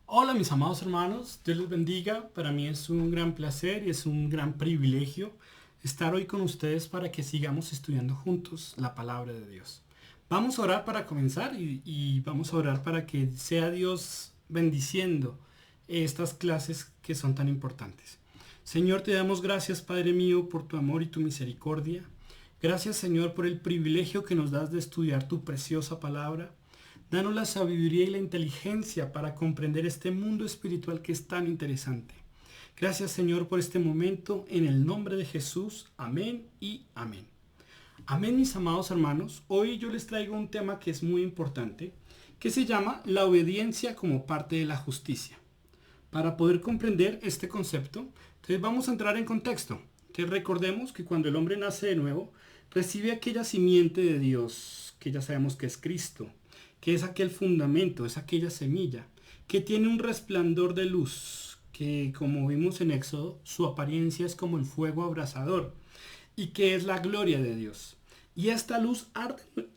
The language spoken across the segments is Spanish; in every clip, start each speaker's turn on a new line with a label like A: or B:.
A: Hola mis amados hermanos, Dios les bendiga. Para mí es un gran placer y es un gran privilegio estar hoy con ustedes para que sigamos estudiando juntos la palabra de Dios. Vamos a orar para comenzar y vamos a orar para que sea Dios bendiciendo estas clases que son tan importantes. Señor, te damos gracias, Padre mío, por tu amor y tu misericordia. Gracias, Señor, por el privilegio que nos das de estudiar tu preciosa palabra. Danos la sabiduría y la inteligencia para comprender este mundo espiritual que es tan interesante. Gracias, Señor, por este momento. En el nombre de Jesús. Amén y amén. Amén, mis amados hermanos. Hoy yo les traigo un tema que es muy importante, que se llama la obediencia como parte de la justicia. Para poder comprender este concepto, entonces vamos a entrar en contexto. Entonces recordemos que cuando el hombre nace de nuevo, recibe aquella simiente de Dios, que ya sabemos que es Cristo, que es aquel fundamento, es aquella semilla, que tiene un resplandor de luz, que como vimos en Éxodo, su apariencia es como el fuego abrasador, y que es la gloria de Dios. Y esta luz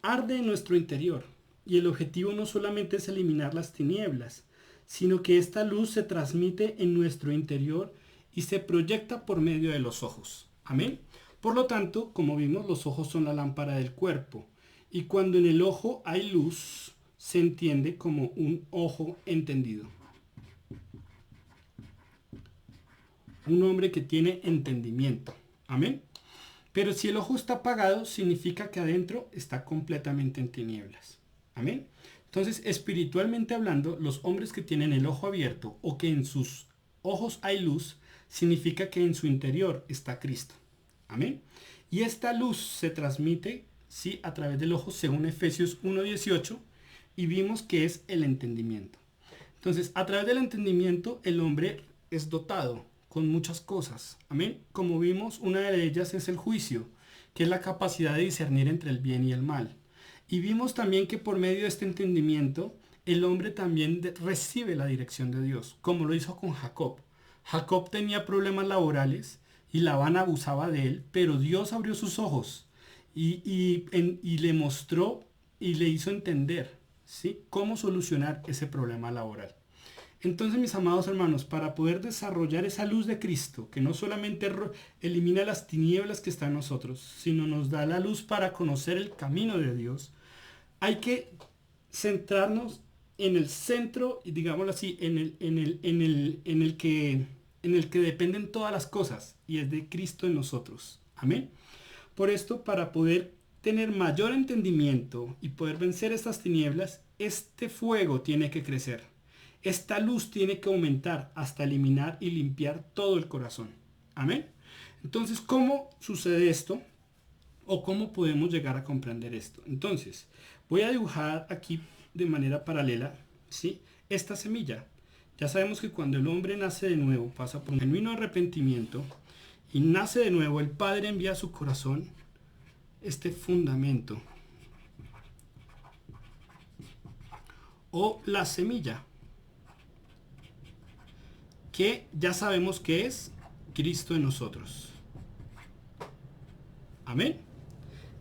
A: arde en nuestro interior, y el objetivo no solamente es eliminar las tinieblas, sino que esta luz se transmite en nuestro interior y se proyecta por medio de los ojos. Amén. Por lo tanto, como vimos, los ojos son la lámpara del cuerpo. Y cuando en el ojo hay luz, se entiende como un ojo entendido. Un hombre que tiene entendimiento. Amén. Pero si el ojo está apagado, significa que adentro está completamente en tinieblas. Amén. Entonces, espiritualmente hablando, los hombres que tienen el ojo abierto o que en sus ojos hay luz, significa que en su interior está Cristo. Amén. Y esta luz se transmite, sí, a través del ojo, según Efesios 1:18, y vimos que es el entendimiento. Entonces, a través del entendimiento, el hombre es dotado con muchas cosas. Amén. Como vimos, una de ellas es el juicio, que es la capacidad de discernir entre el bien y el mal. Y vimos también que por medio de este entendimiento, el hombre también recibe la dirección de Dios, como lo hizo con Jacob. Jacob tenía problemas laborales y Labán abusaba de él, pero Dios abrió sus ojos y le mostró y le hizo entender, ¿sí?, cómo solucionar ese problema laboral. Entonces, mis amados hermanos, para poder desarrollar esa luz de Cristo, que no solamente elimina las tinieblas que están en nosotros, sino nos da la luz para conocer el camino de Dios, hay que centrarnos en el centro, y digámoslo así, en el que dependen todas las cosas, y es de Cristo en nosotros. Amén. Por esto, para poder tener mayor entendimiento y poder vencer estas tinieblas, este fuego tiene que crecer. Esta luz tiene que aumentar hasta eliminar y limpiar todo el corazón. Amén. Entonces, ¿cómo sucede esto? ¿O cómo podemos llegar a comprender esto? Entonces, voy a dibujar aquí de manera paralela, ¿sí?, esta semilla. Ya sabemos que cuando el hombre nace de nuevo, pasa por un genuino arrepentimiento y nace de nuevo, el Padre envía a su corazón este fundamento o la semilla, que ya sabemos que es Cristo en nosotros. Amén.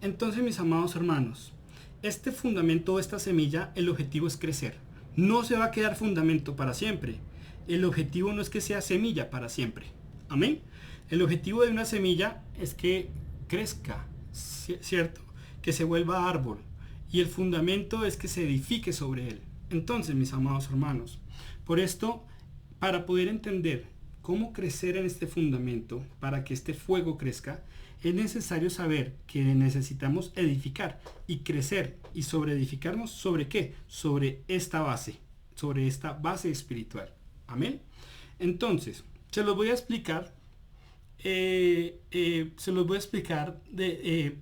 A: Entonces, mis amados hermanos, este fundamento o esta semilla, el objetivo es crecer. No se va a quedar fundamento para siempre. El objetivo no es que sea semilla para siempre. Amén. El objetivo de una semilla es que crezca, ¿cierto? Que se vuelva árbol. Y el fundamento es que se edifique sobre él. Entonces, mis amados hermanos, por esto, para poder entender cómo crecer en este fundamento, para que este fuego crezca, es necesario saber que necesitamos edificar y crecer y sobre edificarnos. ¿Sobre qué? Sobre esta base espiritual. Amén. Entonces, se los voy a explicar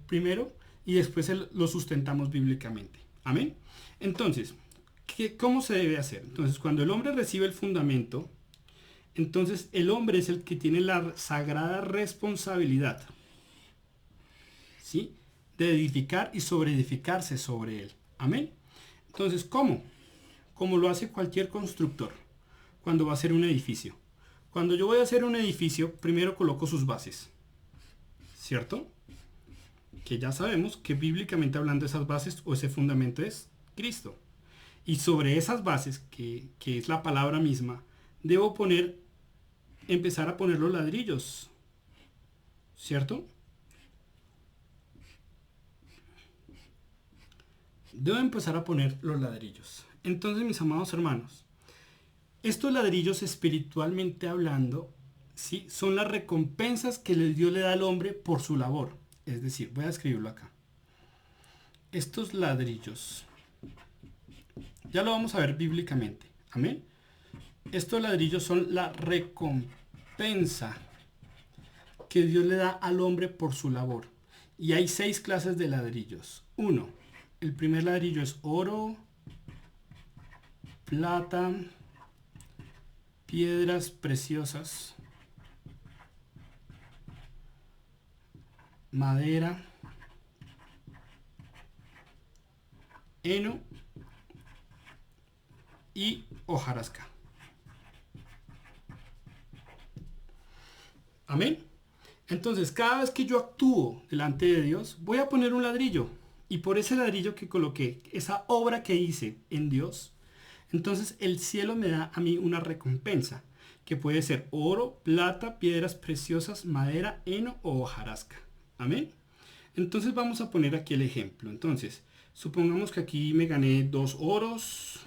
A: primero y después lo sustentamos bíblicamente. Amén. Entonces, ¿cómo se debe hacer? Entonces, cuando el hombre recibe el fundamento, entonces el hombre es el que tiene la sagrada responsabilidad, ¿sí?, de edificar y sobreedificarse sobre él. Amén. Entonces, ¿cómo? Como lo hace cualquier constructor cuando va a hacer un edificio. Cuando yo voy a hacer un edificio, primero coloco sus bases, ¿cierto? Que ya sabemos que bíblicamente hablando esas bases o ese fundamento es Cristo. Y sobre esas bases, que es la palabra misma, debo empezar a poner los ladrillos, ¿cierto? Debo empezar a poner los ladrillos. Entonces, mis amados hermanos, estos ladrillos espiritualmente hablando, ¿sí? Son las recompensas que Dios le da al hombre por su labor. Es decir, voy a escribirlo acá. Estos ladrillos, ya lo vamos a ver bíblicamente. Amén. Estos ladrillos son la recompensa que Dios le da al hombre por su labor. Y hay 6 clases de ladrillos. 1. El primer ladrillo es oro, plata, piedras preciosas, madera, heno y hojarasca. Amén. Entonces, cada vez que yo actúo delante de Dios, voy a poner un ladrillo. Y por ese ladrillo que coloqué, esa obra que hice en Dios, entonces el cielo me da a mí una recompensa, que puede ser oro, plata, piedras preciosas, madera, heno o hojarasca. Amén. Entonces vamos a poner aquí el ejemplo. Entonces, supongamos que aquí me gané 2 oros,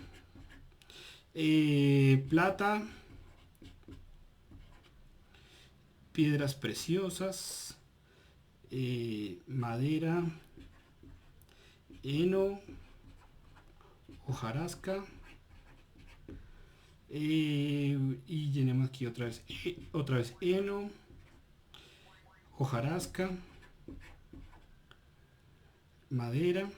A: plata, piedras preciosas, madera, heno, hojarasca, y llenemos aquí otra vez heno, hojarasca, madera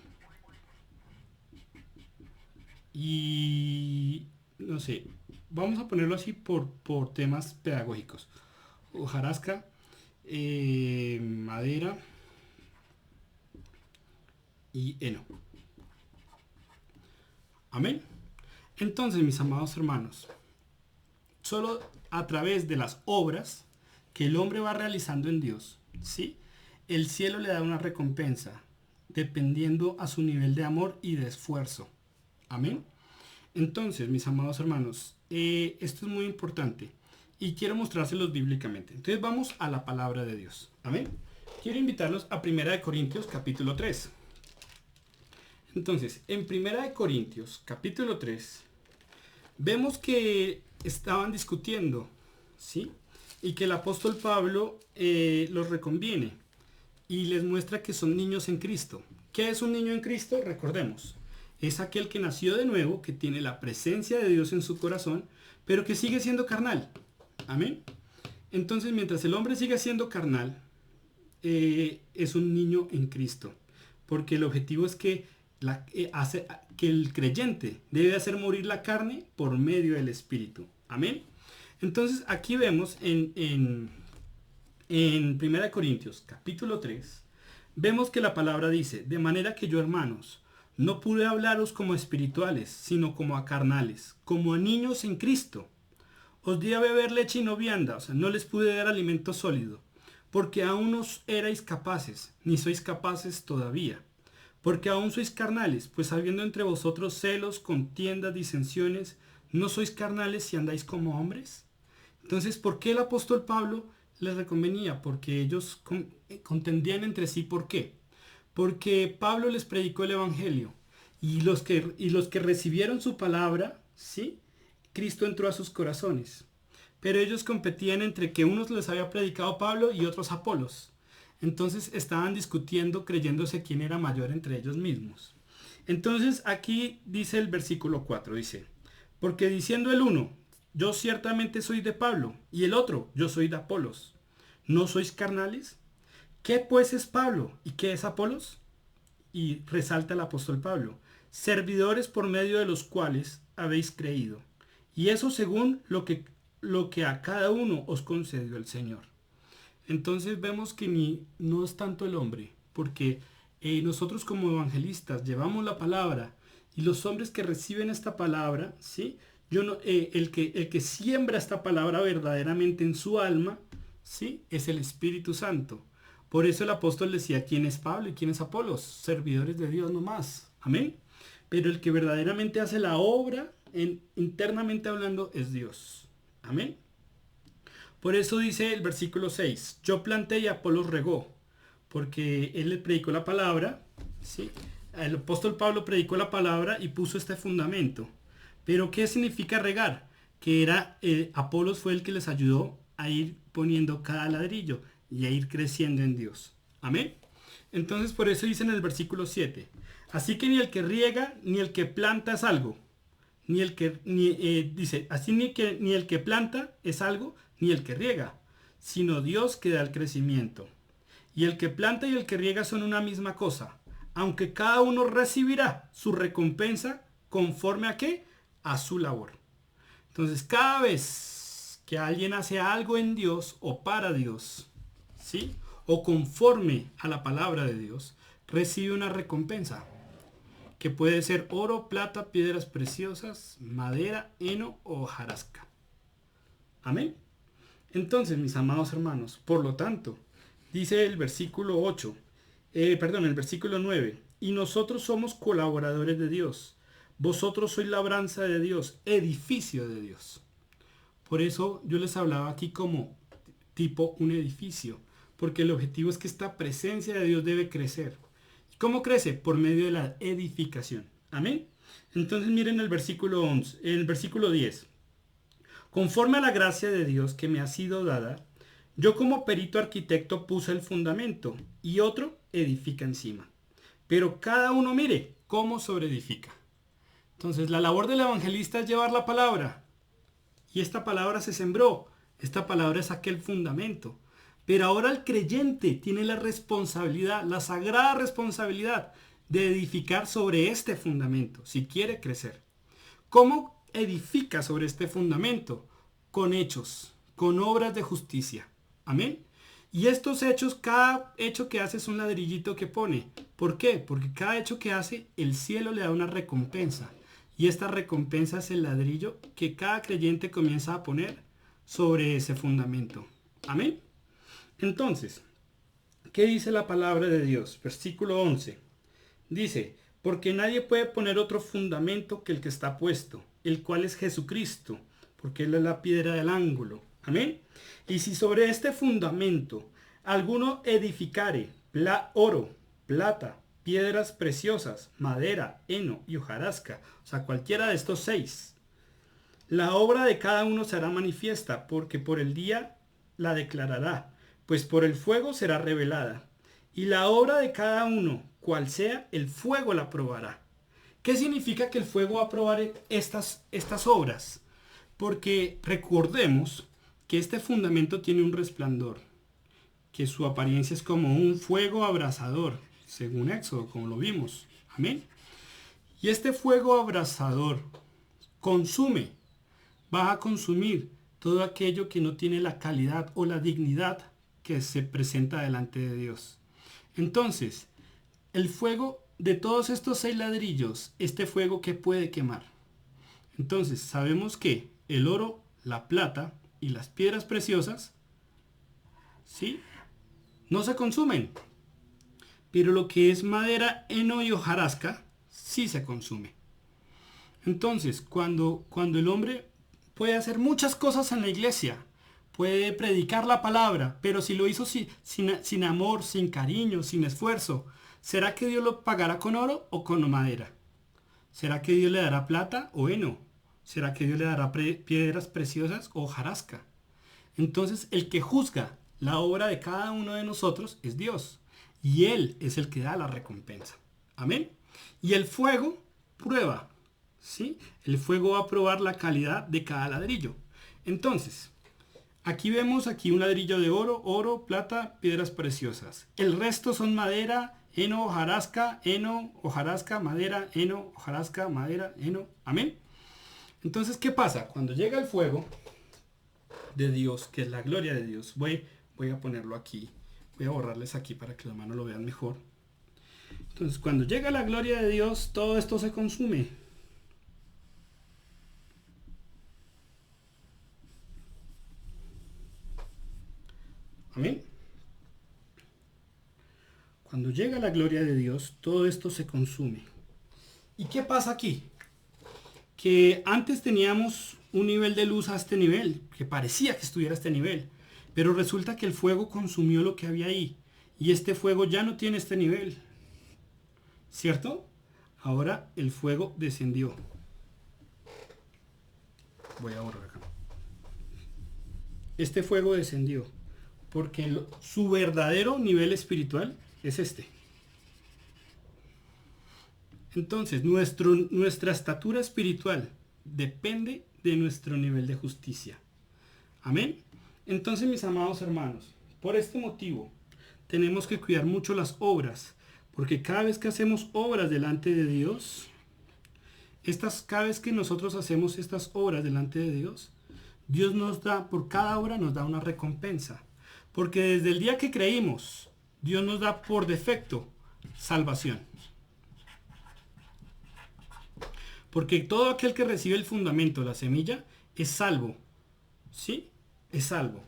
A: y no sé, vamos a ponerlo así por temas pedagógicos. Hojarasca, madera y heno. Amén. Entonces, mis amados hermanos, solo a través de las obras que el hombre va realizando en Dios, ¿sí? El cielo le da una recompensa dependiendo a su nivel de amor y de esfuerzo. Amén. Entonces, mis amados hermanos, esto es muy importante y quiero mostrárselos bíblicamente. Entonces vamos a la palabra de Dios. Amén. Quiero invitarlos a 1 Corintios capítulo 3. Entonces, en 1 Corintios capítulo 3, vemos que estaban discutiendo, ¿sí? Y que el apóstol Pablo los reconviene y les muestra que son niños en Cristo. ¿Qué es un niño en Cristo? Recordemos, es aquel que nació de nuevo, que tiene la presencia de Dios en su corazón, pero que sigue siendo carnal. Amén. Entonces, mientras el hombre siga siendo carnal, es un niño en Cristo, porque el objetivo es que que el creyente debe hacer morir la carne por medio del Espíritu. Amén. Entonces aquí vemos en 1 Corintios capítulo 3, vemos que la palabra dice, de manera que yo, hermanos, no pude hablaros como espirituales, sino como a carnales, como a niños en Cristo. Os di a beber leche y no vianda, o sea, no les pude dar alimento sólido, porque aún no erais capaces, ni sois capaces todavía. Porque aún sois carnales, pues habiendo entre vosotros celos, contiendas, disensiones, ¿no sois carnales si andáis como hombres? Entonces, ¿por qué el apóstol Pablo les reconvenía? Porque ellos contendían entre sí. ¿Por qué? Porque Pablo les predicó el evangelio y los que recibieron su palabra, ¿sí? Cristo entró a sus corazones. Pero ellos competían entre que unos les había predicado Pablo y otros Apolos. Entonces estaban discutiendo, creyéndose quién era mayor entre ellos mismos. Entonces aquí dice el versículo 4, dice, porque diciendo el uno, yo ciertamente soy de Pablo, y el otro, yo soy de Apolos, ¿no sois carnales? ¿Qué pues es Pablo y qué es Apolos? Y resalta el apóstol Pablo, servidores por medio de los cuales habéis creído, y eso según lo que a cada uno os concedió el Señor. Entonces vemos que no es tanto el hombre, porque nosotros como evangelistas llevamos la palabra y los hombres que reciben esta palabra, ¿sí? El que siembra esta palabra verdaderamente en su alma, ¿sí? Es el Espíritu Santo. Por eso el apóstol decía, ¿quién es Pablo y quién es Apolos? Servidores de Dios nomás. Amén. pero el que verdaderamente hace la obra, internamente hablando, es Dios. Amén. Por eso dice el versículo 6, yo planté y Apolos regó, porque él le predicó la palabra, ¿sí? El apóstol Pablo predicó la palabra y puso este fundamento. Pero ¿qué significa regar? Que era, Apolos fue el que les ayudó a ir poniendo cada ladrillo y a ir creciendo en Dios. Amén. Entonces por eso dice en el versículo 7, así que ni el que riega ni el que planta es algo, dice, así ni el que planta es algo, ni el que riega, sino Dios que da el crecimiento. Y el que planta y el que riega son una misma cosa, aunque cada uno recibirá su recompensa conforme a qué, a su labor. Entonces cada vez que alguien hace algo en Dios o para Dios, ¿sí?, o conforme a la palabra de Dios, recibe una recompensa, que puede ser oro, plata, piedras preciosas, madera, heno o hojarasca. Amén. Entonces, mis amados hermanos, por lo tanto, dice el versículo 8, el versículo 9, y nosotros somos colaboradores de Dios, vosotros sois labranza de Dios, edificio de Dios. Por eso yo les hablaba aquí como tipo un edificio, porque el objetivo es que esta presencia de Dios debe crecer. ¿Y cómo crece? Por medio de la edificación. Amén. Entonces miren el versículo 11, el versículo 10. Conforme a la gracia de Dios que me ha sido dada, yo como perito arquitecto puse el fundamento y otro edifica encima. Pero cada uno mire cómo sobreedifica. Entonces la labor del evangelista es llevar la palabra. Y esta palabra se sembró. Esta palabra es aquel fundamento. Pero ahora el creyente tiene la responsabilidad, la sagrada responsabilidad de edificar sobre este fundamento, si quiere crecer. ¿Cómo edifica sobre este fundamento? Con hechos, con obras de justicia. Amén. Y estos hechos, cada hecho que hace es un ladrillito que pone. ¿Por qué? Porque cada hecho que hace, el cielo le da una recompensa. Y esta recompensa es el ladrillo que cada creyente comienza a poner sobre ese fundamento. Amén. Entonces, ¿qué dice la palabra de Dios? Versículo 11. Dice, porque nadie puede poner otro fundamento que el que está puesto, el cual es Jesucristo, porque Él es la piedra del ángulo. Amén. Y si sobre este fundamento alguno edificare oro, plata, piedras preciosas, madera, heno y hojarasca, o sea, cualquiera de estos 6, la obra de cada uno será manifiesta, porque por el día la declarará, pues por el fuego será revelada. Y la obra de cada uno, cual sea, el fuego la probará. ¿Qué significa que el fuego va a probar estas obras? Porque recordemos que este fundamento tiene un resplandor, que su apariencia es como un fuego abrasador, según Éxodo, como lo vimos. Amén. Y este fuego abrasador va a consumir todo aquello que no tiene la calidad o la dignidad que se presenta delante de Dios. Entonces, el fuego de todos estos 6 ladrillos, este fuego que puede quemar. Entonces, sabemos que el oro, la plata y las piedras preciosas, ¿sí?, no se consumen. Pero lo que es madera, heno y hojarasca, sí se consume. Entonces, cuando el hombre puede hacer muchas cosas en la iglesia, puede predicar la palabra, pero si lo hizo sin amor, sin cariño, sin esfuerzo, ¿será que Dios lo pagará con oro o con madera? ¿Será que Dios le dará plata o heno? ¿Será que Dios le dará piedras preciosas o hojarasca? Entonces el que juzga la obra de cada uno de nosotros es Dios. Y Él es el que da la recompensa. Amén. Y el fuego prueba. ¿Sí? El fuego va a probar la calidad de cada ladrillo. Entonces, aquí vemos un ladrillo de oro, plata, piedras preciosas. El resto son madera, heno, hojarasca, madera, heno, hojarasca, madera, heno. Amén. Entonces, ¿qué pasa? Cuando llega el fuego de Dios, que es la gloria de Dios, voy a ponerlo aquí. Voy a borrarles aquí para que los hermanos lo vean mejor. Entonces, cuando llega la gloria de Dios, todo esto se consume. Amén. Cuando llega la gloria de Dios, todo esto se consume. ¿Y qué pasa aquí? Que antes teníamos un nivel de luz a este nivel, que parecía que estuviera a este nivel, pero resulta que el fuego consumió lo que había ahí, y este fuego ya no tiene este nivel, ¿cierto? Ahora el fuego descendió. Voy a borrar acá. Este fuego descendió, porque su verdadero nivel espiritual es este. Entonces, nuestra estatura espiritual depende de nuestro nivel de justicia. Amén. Entonces, mis amados hermanos, por este motivo, tenemos que cuidar mucho las obras, porque cada vez que hacemos obras delante de Dios, cada vez que nosotros hacemos estas obras delante de Dios, Dios nos da, por cada obra nos da una recompensa. Porque desde el día que creímos, Dios nos da por defecto salvación. Porque todo aquel que recibe el fundamento, la semilla, es salvo. ¿Sí? Es salvo.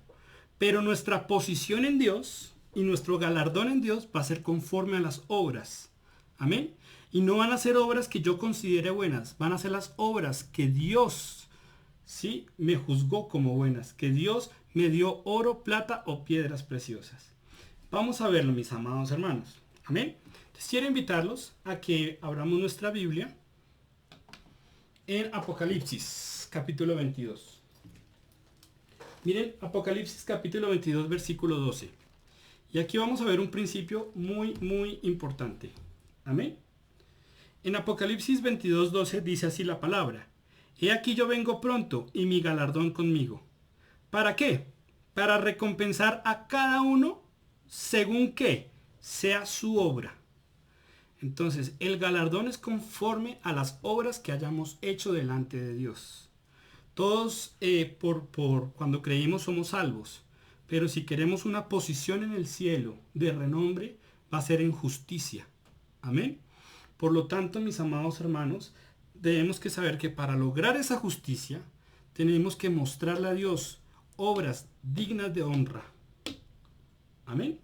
A: Pero nuestra posición en Dios y nuestro galardón en Dios va a ser conforme a las obras. Amén. Y no van a ser obras que yo considere buenas. Van a ser las obras que Dios, ¿sí?, me juzgó como buenas. Que Dios me dio oro, plata o piedras preciosas. Vamos a verlo, mis amados hermanos. Amén. Entonces quiero invitarlos a que abramos nuestra Biblia en Apocalipsis, capítulo 22. Miren, Apocalipsis, capítulo 22, versículo 12. Y aquí vamos a ver un principio muy, muy importante. Amén. En Apocalipsis 22, 12 dice así la palabra. He aquí yo vengo pronto y mi galardón conmigo. ¿Para qué? Para recompensar a cada uno según que sea su obra. Entonces, el galardón es conforme a las obras que hayamos hecho delante de Dios. Todos, cuando creímos, somos salvos. Pero si queremos una posición en el cielo de renombre, va a ser en justicia. Amén. Por lo tanto, mis amados hermanos, debemos que saber que para lograr esa justicia, tenemos que mostrarle a Dios obras dignas de honra. Amén.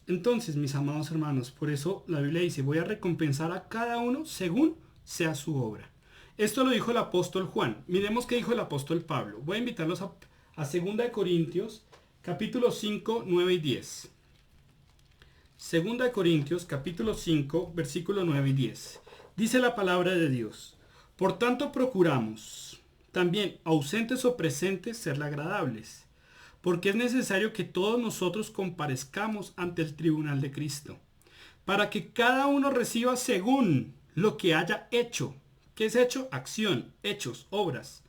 A: Entonces, mis amados hermanos, por eso la Biblia dice, voy a recompensar a cada uno según sea su obra. Esto lo dijo el apóstol Juan. Miremos qué dijo el apóstol Pablo. Voy a invitarlos a 2 Corintios, capítulo 5, 9 y 10. 2 Corintios, capítulo 5, versículo 9 y 10. Dice la palabra de Dios. Por tanto procuramos, también ausentes o presentes, serle agradables, porque es necesario que todos nosotros comparezcamos ante el tribunal de Cristo, para que cada uno reciba según lo que haya hecho. ¿Qué es hecho? Acción, hechos, obras.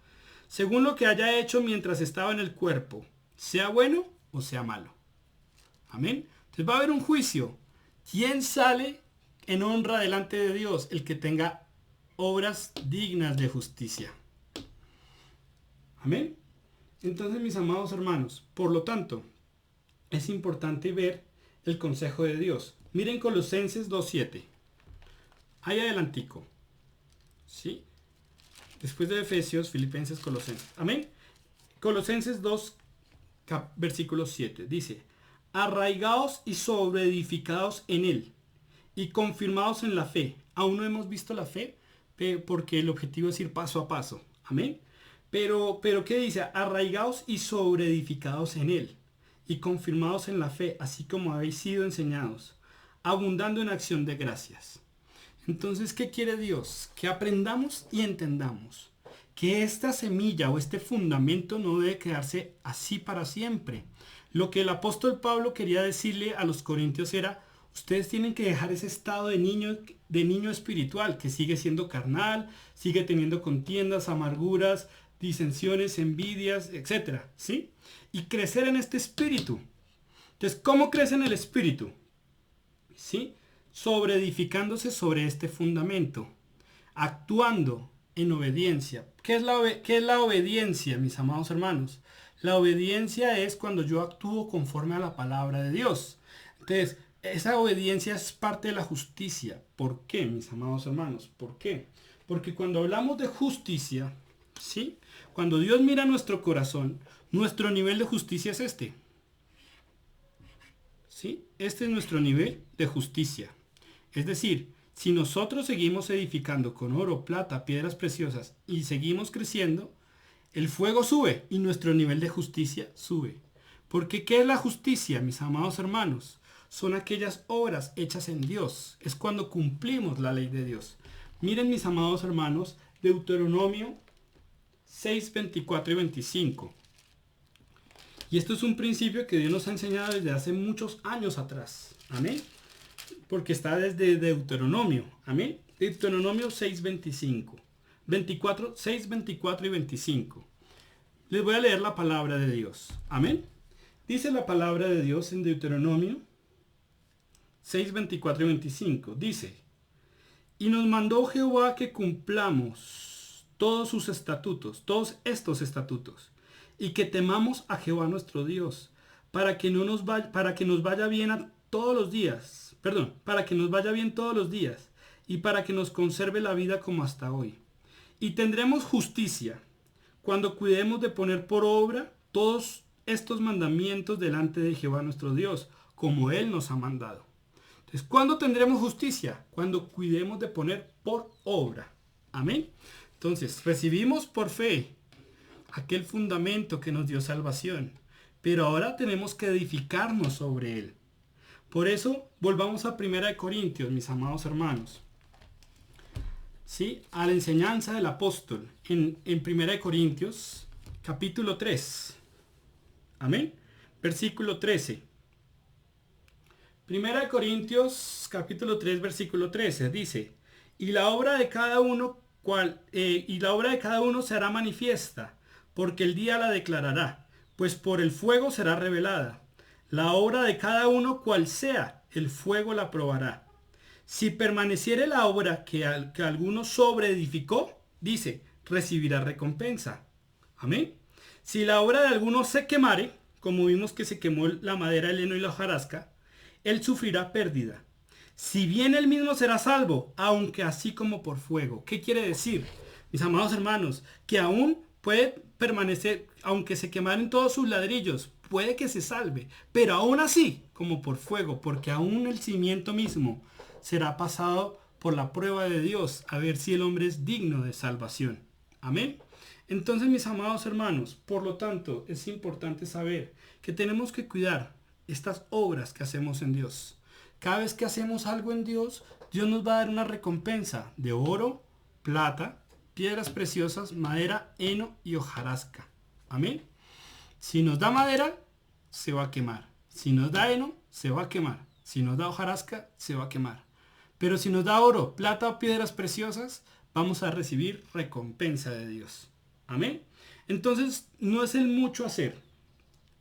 A: Según lo que haya hecho mientras estaba en el cuerpo, sea bueno o sea malo. Amén. Entonces va a haber un juicio. ¿Quién sale en honra delante de Dios? El que tenga obras dignas de justicia. Amén. Entonces, mis amados hermanos, por lo tanto, es importante ver el consejo de Dios. Miren Colosenses 2.7. Ahí adelantico. ¿Sí? Después de Efesios, Filipenses, Colosenses. Amén. Colosenses 2, versículo 7. Dice, arraigados y sobreedificados en él y confirmados en la fe. Aún no hemos visto la fe porque el objetivo es ir paso a paso. Amén. Pero ¿qué dice? Arraigados y sobreedificados en él y confirmados en la fe, así como habéis sido enseñados, abundando en acción de gracias. Entonces, ¿qué quiere Dios? Que aprendamos y entendamos que esta semilla o este fundamento no debe quedarse así para siempre. Lo que el apóstol Pablo quería decirle a los corintios era, ustedes tienen que dejar ese estado de niño espiritual, que sigue siendo carnal, sigue teniendo contiendas, amarguras, disensiones, envidias, etcétera, ¿sí? Y crecer en este espíritu. Entonces, ¿cómo crece en el espíritu? ¿Sí? Sobreedificándose sobre este fundamento, actuando en obediencia. ¿Qué es la obediencia, mis amados hermanos? La obediencia es cuando yo actúo conforme a la palabra de Dios. Entonces, esa obediencia es parte de la justicia. ¿Por qué, mis amados hermanos? ¿Por qué? Porque cuando hablamos de justicia, ¿sí? Cuando Dios mira nuestro corazón, nuestro nivel de justicia es este. ¿Sí? Este es nuestro nivel de justicia. Es decir, Si nosotros seguimos edificando con oro, plata, piedras preciosas y seguimos creciendo, el fuego sube y nuestro nivel de justicia sube. Porque ¿qué es la justicia, mis amados hermanos? Son aquellas obras hechas en Dios. Es cuando cumplimos la ley de Dios. Miren, mis amados hermanos, Deuteronomio 6, 24 y 25. Y esto es un principio que Dios nos ha enseñado desde hace muchos años atrás. Amén. Porque está desde Deuteronomio. Amén. Deuteronomio 6, 25. 6, 24 y 25. Les voy a leer la palabra de Dios. Amén. Dice la palabra de Dios en Deuteronomio 6, 24 y 25. Dice: y nos mandó Jehová que cumplamos todos sus estatutos, todos estos estatutos, y que temamos a Jehová nuestro Dios, para que nos vaya bien todos los días, para que nos vaya bien todos los días, y para que nos conserve la vida como hasta hoy. Y tendremos justicia cuando cuidemos de poner por obra todos estos mandamientos delante de Jehová nuestro Dios, como Él nos ha mandado. Entonces, ¿cuándo tendremos justicia? Cuando cuidemos de poner por obra. Amén. Entonces, recibimos por fe aquel fundamento que nos dio salvación, pero ahora tenemos que edificarnos sobre él. Por eso, volvamos a 1 Corintios, mis amados hermanos. ¿Sí? A la enseñanza del apóstol en 1 Corintios, capítulo 3. Amén. Versículo 13. 1 Corintios, capítulo 3, versículo 13, dice: y la obra de cada uno se hará manifiesta, porque el día la declarará, pues por el fuego será revelada. La obra de cada uno cual sea, el fuego la probará. Si permaneciere la obra que alguno sobreedificó, dice, recibirá recompensa. Amén. Si la obra de alguno se quemare, como vimos que se quemó la madera, el heno y la hojarasca, él sufrirá pérdida. Si bien él mismo será salvo, aunque así como por fuego. ¿Qué quiere decir, mis amados hermanos? Que aún puede permanecer, aunque se quemaren todos sus ladrillos, puede que se salve, pero aún así como por fuego, porque aún el cimiento mismo será pasado por la prueba de Dios, a ver si el hombre es digno de salvación. Amén. Entonces, mis amados hermanos, por lo tanto, es importante saber que tenemos que cuidar estas obras que hacemos en Dios. Cada vez que hacemos algo en Dios, Dios nos va a dar una recompensa de oro, plata, piedras preciosas, madera, heno y hojarasca. Amén. Si nos da madera, se va a quemar. Si nos da heno, se va a quemar. Si nos da hojarasca, se va a quemar. Pero si nos da oro, plata o piedras preciosas, vamos a recibir recompensa de Dios. Amén. Entonces, no es el mucho hacer.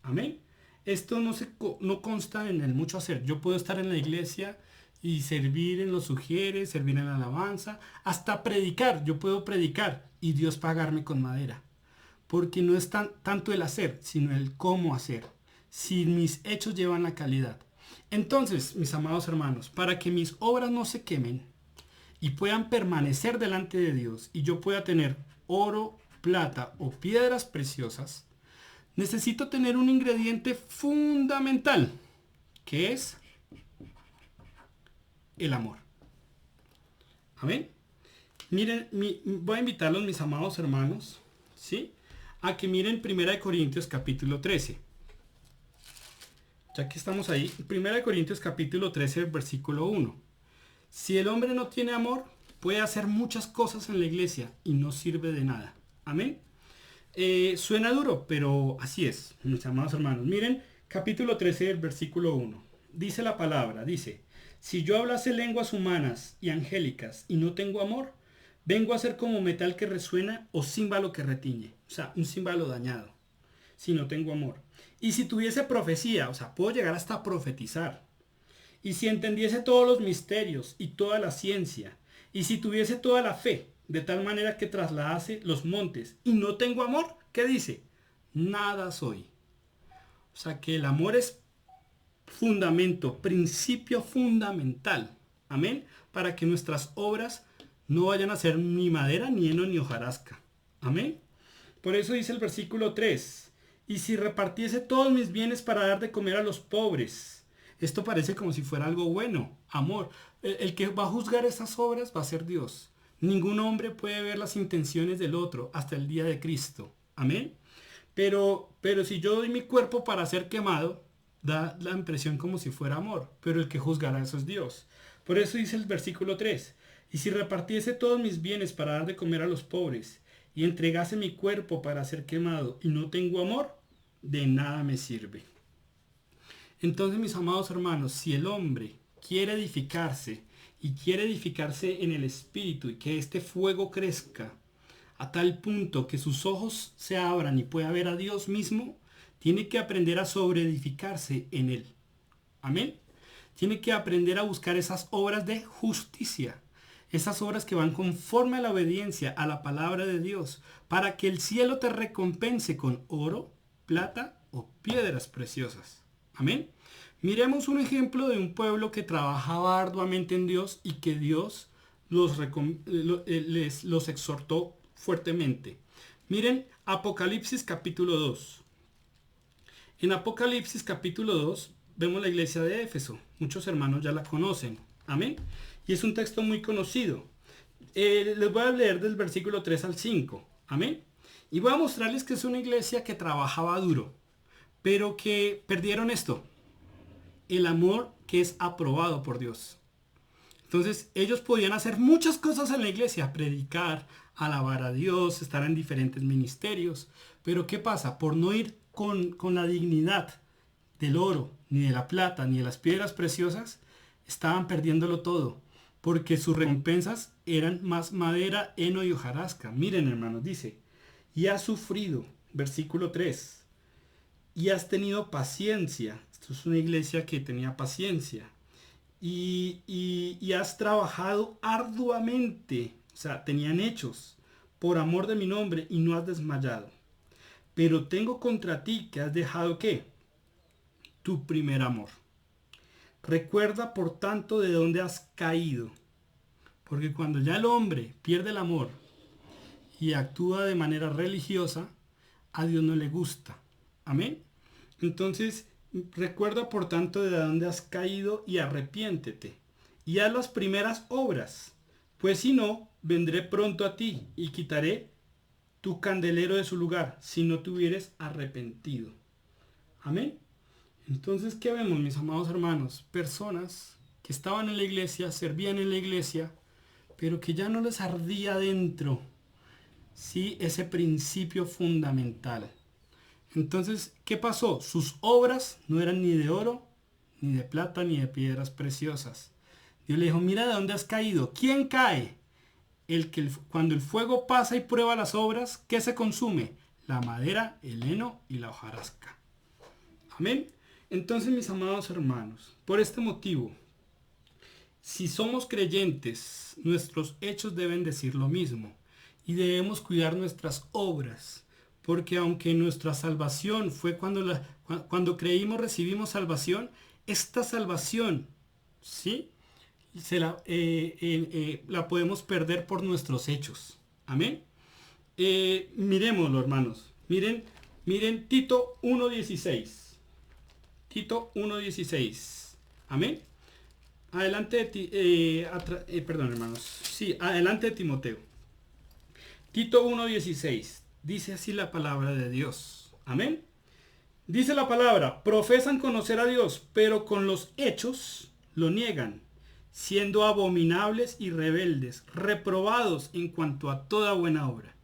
A: Amén. Esto no consta en el mucho hacer. Yo puedo estar en la iglesia y servir en los sugieres, servir en la alabanza, hasta predicar. Yo puedo predicar y Dios pagarme con madera. Porque no es tanto el hacer, sino el cómo hacer. Si mis hechos llevan la calidad. Entonces, mis amados hermanos, para que mis obras no se quemen y puedan permanecer delante de Dios y yo pueda tener oro, plata o piedras preciosas, necesito tener un ingrediente fundamental, que es el amor. Amén. Miren, voy a invitarlos, mis amados hermanos, ¿sí?, a que miren 1 Corintios capítulo 13. Ya que estamos ahí, 1 Corintios capítulo 13, versículo 1. Si el hombre no tiene amor, puede hacer muchas cosas en la iglesia y no sirve de nada. Amén. Suena duro, pero así es, mis amados hermanos. Miren, capítulo 13, versículo 1. Dice la palabra, dice: si yo hablase lenguas humanas y angélicas y no tengo amor, vengo a ser como metal que resuena o címbalo que retiñe. O sea, un címbalo dañado, si no tengo amor. Y si tuviese profecía, o sea, puedo llegar hasta profetizar. Y si entendiese todos los misterios y toda la ciencia, y si tuviese toda la fe, de tal manera que trasladase los montes, y no tengo amor, ¿qué dice? Nada soy. O sea, que el amor es fundamento, principio fundamental. Amén. Para que nuestras obras no vayan a ser ni madera, ni heno, ni hojarasca. Amén. Por eso dice el versículo 3. Y si repartiese todos mis bienes para dar de comer a los pobres, Esto parece como si fuera algo bueno, amor. El que va a juzgar esas obras va a ser Dios. Ningún hombre puede ver las intenciones del otro hasta el día de Cristo. Amén. Pero si yo doy mi cuerpo para ser quemado, da la impresión como si fuera amor. Pero el que juzgará eso es Dios. Por eso dice el versículo 3. Y si repartiese todos mis bienes para dar de comer a los pobres, y entregase mi cuerpo para ser quemado, y no tengo amor, de nada me sirve. Entonces, mis amados hermanos, si el hombre quiere edificarse y quiere edificarse en el espíritu y que este fuego crezca a tal punto que sus ojos se abran y pueda ver a Dios mismo, tiene que aprender a sobreedificarse en él. Amén. Tiene que aprender a buscar esas obras de justicia, esas obras que van conforme a la obediencia a la palabra de Dios, para que el cielo te recompense con oro, plata o piedras preciosas. Amén. Miremos un ejemplo de un pueblo que trabajaba arduamente en Dios y que Dios los exhortó fuertemente. Miren Apocalipsis capítulo 2. En Apocalipsis capítulo 2 vemos la iglesia de Éfeso. Muchos hermanos ya la conocen. Amén. Y es un texto muy conocido. Les voy a leer del versículo 3 al 5. Amén. Y voy a mostrarles que es una iglesia que trabajaba duro, pero que perdieron esto: el amor que es aprobado por Dios. Entonces ellos podían hacer muchas cosas en la iglesia: predicar, alabar a Dios, estar en diferentes ministerios. Pero ¿qué pasa? Por no ir con la dignidad del oro, ni de la plata, ni de las piedras preciosas, estaban perdiéndolo todo, porque sus recompensas eran más madera, heno y hojarasca. Miren, hermanos, dice: y has sufrido, versículo 3, y has tenido paciencia. Esto es una iglesia que tenía paciencia. Y has trabajado arduamente, o sea, tenían hechos, por amor de mi nombre, y no has desmayado. Pero tengo contra ti que has dejado, ¿qué? Tu primer amor. Recuerda, por tanto, de dónde has caído. Porque cuando ya el hombre pierde el amor y actúa de manera religiosa, a Dios no le gusta. Amén. Entonces, recuerda, por tanto, de dónde has caído y arrepiéntete. Y haz las primeras obras. Pues si no, vendré pronto a ti y quitaré tu candelero de su lugar, si no te hubieres arrepentido. Amén. Entonces, ¿qué vemos, mis amados hermanos? Personas que estaban en la iglesia, servían en la iglesia, pero que ya no les ardía dentro, sí, ese principio fundamental. Entonces, ¿qué pasó? Sus obras no eran ni de oro, ni de plata, ni de piedras preciosas. Dios le dijo: mira de dónde has caído. ¿Quién cae? Cuando el fuego pasa y prueba las obras, ¿qué se consume? La madera, el heno y la hojarasca. Amén. Entonces, mis amados hermanos, por este motivo, si somos creyentes, nuestros hechos deben decir lo mismo, y debemos cuidar nuestras obras, porque aunque nuestra salvación fue cuando creímos, recibimos salvación, esta salvación, ¿sí?, la podemos perder por nuestros hechos. Amén. Miremoslo, hermanos. Miren Tito 1:16. Tito 1:16. Amén. Adelante de ti, perdón, hermanos. Sí, adelante de Timoteo. Tito 1:16. Dice así la palabra de Dios. Amén. Dice la palabra: profesan conocer a Dios, pero con los hechos lo niegan, siendo abominables y rebeldes, reprobados en cuanto a toda buena obra.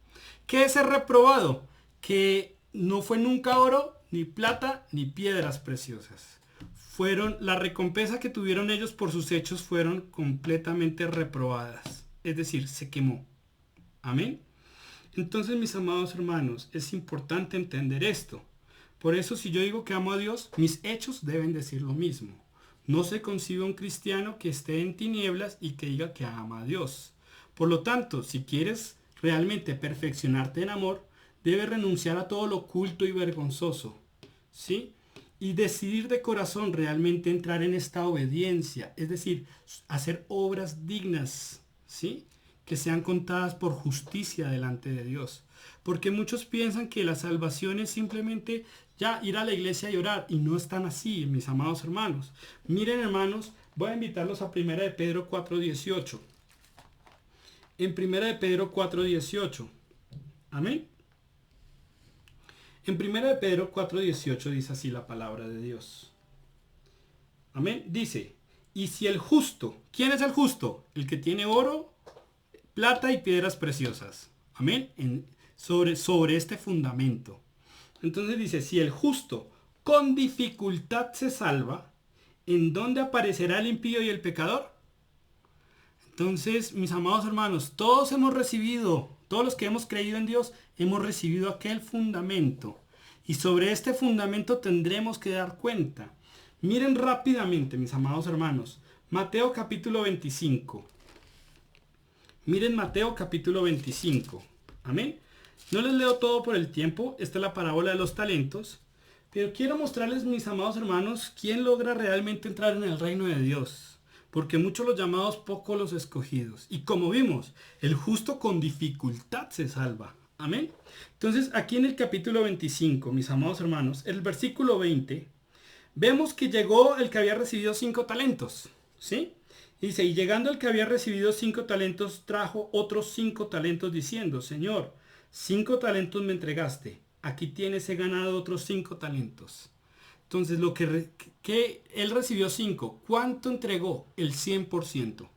A: ¿Qué es el reprobado? Que no fue nunca oro, ni plata, ni piedras preciosas. La recompensa que tuvieron ellos por sus hechos fueron completamente reprobadas. Es decir, se quemó. Amén. Entonces, mis amados hermanos, es importante entender esto. Por eso, si yo digo que amo a Dios, mis hechos deben decir lo mismo. No se concibe un cristiano que esté en tinieblas y que diga que ama a Dios. Por lo tanto, si quieres realmente perfeccionarte en amor, debes renunciar a todo lo oculto y vergonzoso, ¿sí? Y decidir de corazón realmente entrar en esta obediencia, es decir, hacer obras dignas, ¿sí?, que sean contadas por justicia delante de Dios. porque muchos piensan que la salvación es simplemente ya ir a la iglesia y orar, y no están así, mis amados hermanos. Miren, hermanos, voy a invitarlos a 1 de Pedro 4:18. En 1 de Pedro 4:18. Amén. En 1 de Pedro 4:18 dice así la palabra de Dios. Amén. Dice, y si el justo, ¿quién es el justo? El que tiene oro, plata y piedras preciosas. Amén. Sobre este fundamento. Entonces dice, si el justo con dificultad se salva, ¿en dónde aparecerá el impío y el pecador? Entonces, mis amados hermanos, todos hemos recibido, todos los que hemos creído en Dios, hemos recibido aquel fundamento. Y sobre este fundamento tendremos que dar cuenta. Miren rápidamente, mis amados hermanos, Mateo capítulo 25. Miren Mateo capítulo 25. Amén. No les leo todo por el tiempo. Esta es la parábola de los talentos. Pero quiero mostrarles, mis amados hermanos, quién logra realmente entrar en el reino de Dios. Porque muchos los llamados, pocos los escogidos. Y como vimos, el justo con dificultad se salva. Amén. Entonces, aquí en el capítulo 25, mis amados hermanos, el versículo 20, vemos que llegó el que había recibido 5 talentos. ¿Sí? Dice, y llegando el que había recibido 5 talentos, trajo otros 5 talentos diciendo, Señor, 5 talentos me entregaste. Aquí tienes, he ganado otros 5 talentos. Entonces, lo que él recibió 5, ¿cuánto entregó? El 100%.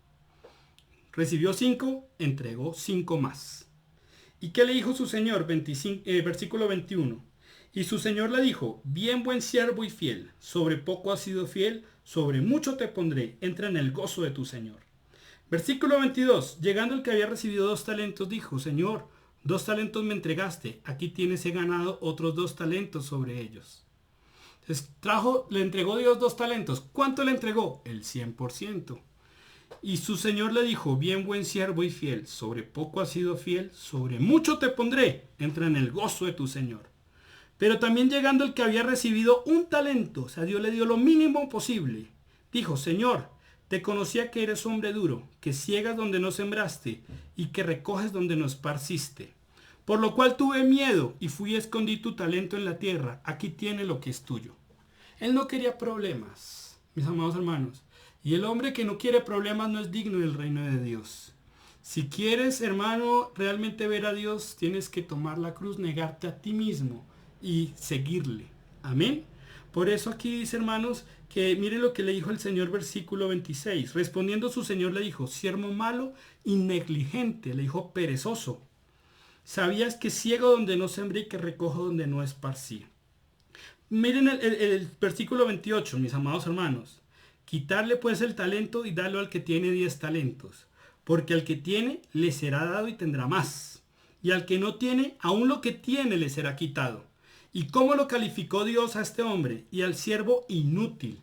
A: Recibió 5, entregó 5 más. ¿Y qué le dijo su señor? Versículo 21. Y su señor le dijo, bien buen siervo y fiel, sobre poco has sido fiel, sobre mucho te pondré, entra en el gozo de tu señor. Versículo 22. Llegando el que había recibido 2 talentos, dijo, Señor, 2 talentos me entregaste, aquí tienes, he ganado otros 2 talentos sobre ellos. Entonces, le entregó Dios 2 talentos. ¿Cuánto le entregó? El 100%. Y su señor le dijo, bien buen siervo y fiel, sobre poco has sido fiel, sobre mucho te pondré, entra en el gozo de tu señor. Pero también llegando el que había recibido 1 talento, o sea, Dios le dio lo mínimo posible, dijo, Señor, te conocía que eres hombre duro, que ciegas donde no sembraste y que recoges donde no esparciste. Por lo cual tuve miedo y fui y escondí tu talento en la tierra. Aquí tiene lo que es tuyo. Él no quería problemas, mis amados hermanos. Y el hombre que no quiere problemas no es digno del reino de Dios. Si quieres, hermano, realmente ver a Dios, tienes que tomar la cruz, negarte a ti mismo y seguirle. Amén. Por eso aquí dice, hermanos, que miren lo que le dijo el Señor, versículo 26. Respondiendo su Señor le dijo, siervo malo y negligente, le dijo perezoso. ¿Sabías que ciego donde no sembré y que recojo donde no esparcí? Miren el versículo 28, mis amados hermanos. Quitarle pues el talento y darlo al que tiene 10 talentos. Porque al que tiene le será dado y tendrá más. Y al que no tiene, aún lo que tiene le será quitado. ¿Y cómo lo calificó Dios a este hombre? Y al siervo inútil.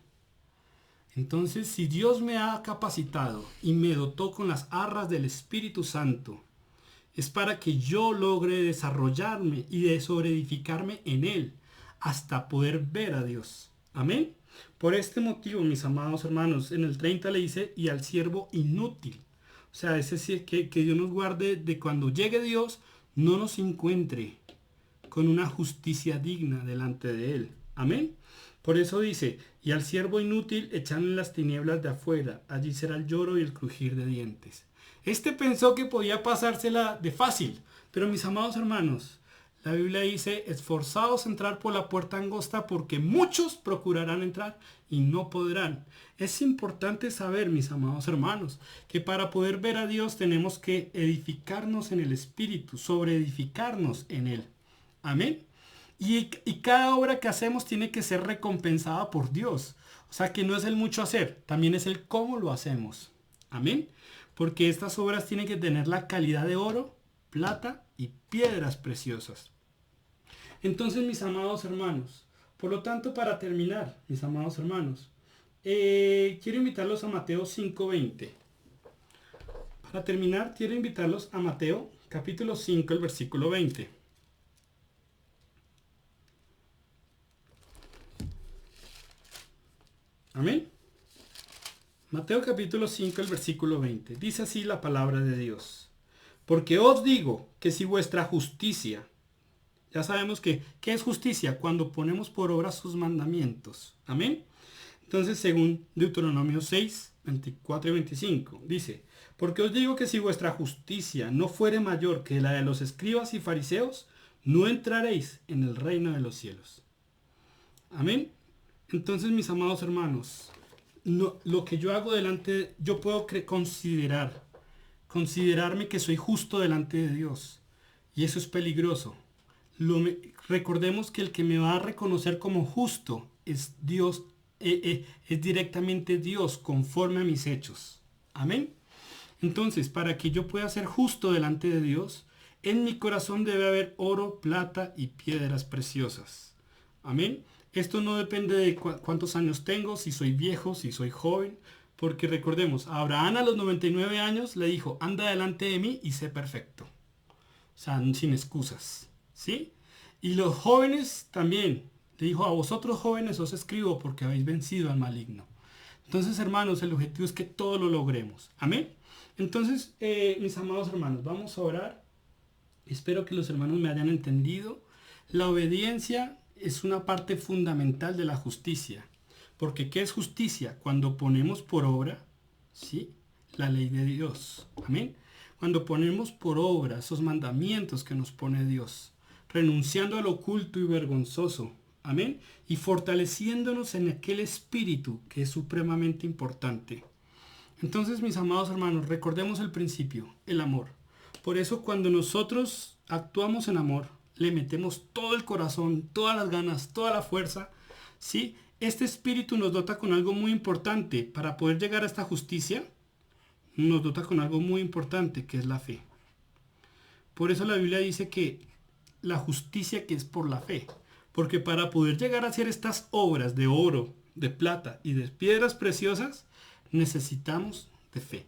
A: Entonces, si Dios me ha capacitado y me dotó con las arras del Espíritu Santo, es para que yo logre desarrollarme y de sobreedificarme en Él hasta poder ver a Dios. Amén. Por este motivo, mis amados hermanos, en el 30 le dice, y al siervo inútil. O sea, es decir, que Dios nos guarde de cuando llegue Dios, no nos encuentre con una justicia digna delante de Él. Amén. Por eso dice, y al siervo inútil echan en las tinieblas de afuera, allí será el lloro y el crujir de dientes. Este pensó que podía pasársela de fácil, pero mis amados hermanos, la Biblia dice, esforzados a entrar por la puerta angosta porque muchos procurarán entrar y no podrán. Es importante saber, mis amados hermanos, que para poder ver a Dios tenemos que edificarnos en el Espíritu, sobreedificarnos en Él. Amén. Y cada obra que hacemos tiene que ser recompensada por Dios. O sea que no es el mucho hacer, también es el cómo lo hacemos. Amén. Porque estas obras tienen que tener la calidad de oro, plata y piedras preciosas. Entonces, mis amados hermanos, por lo tanto, para terminar, mis amados hermanos, quiero invitarlos a Mateo 5:20. Para terminar, quiero invitarlos a Mateo capítulo 5, el versículo 20. Amén. Mateo capítulo 5, el versículo 20. Dice así la palabra de Dios. Porque os digo que si vuestra justicia, ya sabemos que, ¿qué es justicia? Cuando ponemos por obra sus mandamientos. Amén. Entonces, según Deuteronomio 6, 24 y 25, dice, porque os digo que si vuestra justicia no fuere mayor que la de los escribas y fariseos, no entraréis en el reino de los cielos. Amén. Entonces, mis amados hermanos, lo que yo hago delante, yo puedo considerarme que soy justo delante de Dios. Y eso es peligroso. Recordemos que el que me va a reconocer como justo es Dios, es directamente Dios conforme a mis hechos. Amén. Entonces, para que yo pueda ser justo delante de Dios, en mi corazón debe haber oro, plata y piedras preciosas. Amén. Esto no depende de cuántos años tengo, si soy viejo, si soy joven, porque recordemos, a Abraham a los 99 años le dijo, anda delante de mí y sé perfecto. O sea, sin excusas, ¿sí? Y los jóvenes también, le dijo, a vosotros jóvenes os escribo porque habéis vencido al maligno. Entonces, hermanos, el objetivo es que todo lo logremos. Amén. Entonces, mis amados hermanos, vamos a orar. Espero que los hermanos me hayan entendido. La obediencia es una parte fundamental de la justicia. Porque ¿qué es justicia? Cuando ponemos por obra, ¿sí?, la ley de Dios. Amén. Cuando ponemos por obra esos mandamientos que nos pone Dios, renunciando a lo oculto y vergonzoso. Amén. Y fortaleciéndonos en aquel espíritu que es supremamente importante. Entonces, mis amados hermanos, recordemos el principio, el amor. Por eso cuando nosotros actuamos en amor, le metemos todo el corazón, todas las ganas, toda la fuerza, ¿sí? Este espíritu nos dota con algo muy importante. Para poder llegar a esta justicia, nos dota con algo muy importante, que es la fe. Por eso la Biblia dice que la justicia que es por la fe. Porque para poder llegar a hacer estas obras de oro, de plata y de piedras preciosas, necesitamos de fe.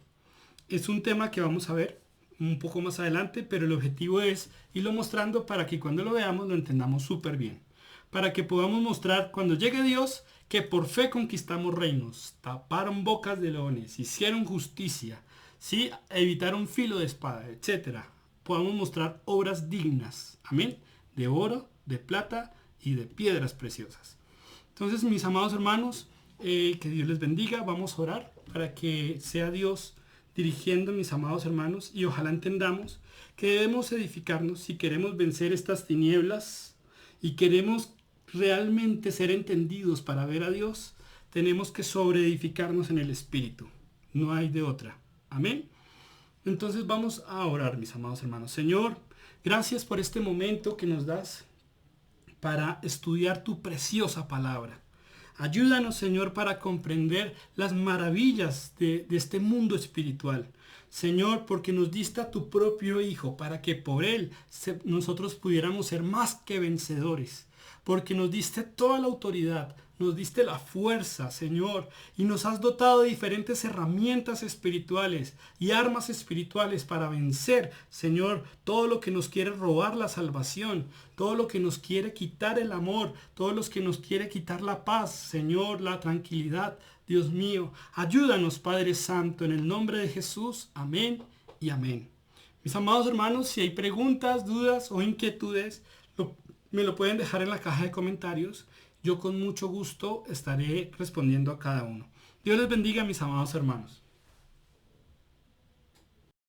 A: Es un tema que vamos a ver un poco más adelante, pero el objetivo es irlo mostrando para que cuando lo veamos lo entendamos súper bien. Para que podamos mostrar cuando llegue Dios que por fe conquistamos reinos, taparon bocas de leones, hicieron justicia, ¿sí?, evitaron filo de espada, etc. Podamos mostrar obras dignas, amén, de oro, de plata y de piedras preciosas. Entonces, mis amados hermanos, que Dios les bendiga. Vamos a orar para que sea Dios dirigiendo, mis amados hermanos, y ojalá entendamos que debemos edificarnos si queremos vencer estas tinieblas y queremos realmente ser entendidos para ver a Dios. Tenemos que sobreedificarnos en el Espíritu. No hay de otra. Amén. Entonces vamos a orar, mis amados hermanos. Señor, gracias por este momento que nos das para estudiar tu preciosa palabra. Ayúdanos, Señor, para comprender las maravillas de este mundo espiritual. Señor, porque nos diste a tu propio Hijo, para que por Él nosotros pudiéramos ser más que vencedores. Porque nos diste toda la autoridad, nos diste la fuerza, Señor, y nos has dotado de diferentes herramientas espirituales y armas espirituales para vencer, Señor, todo lo que nos quiere robar la salvación, todo lo que nos quiere quitar el amor, todo lo que nos quiere quitar la paz, Señor, la tranquilidad. Dios mío, ayúdanos, Padre Santo, en el nombre de Jesús. Amén y amén. Mis amados hermanos, si hay preguntas, dudas o inquietudes, me lo pueden dejar en la caja de comentarios. Yo con mucho gusto estaré respondiendo a cada uno. Dios les bendiga, mis amados hermanos.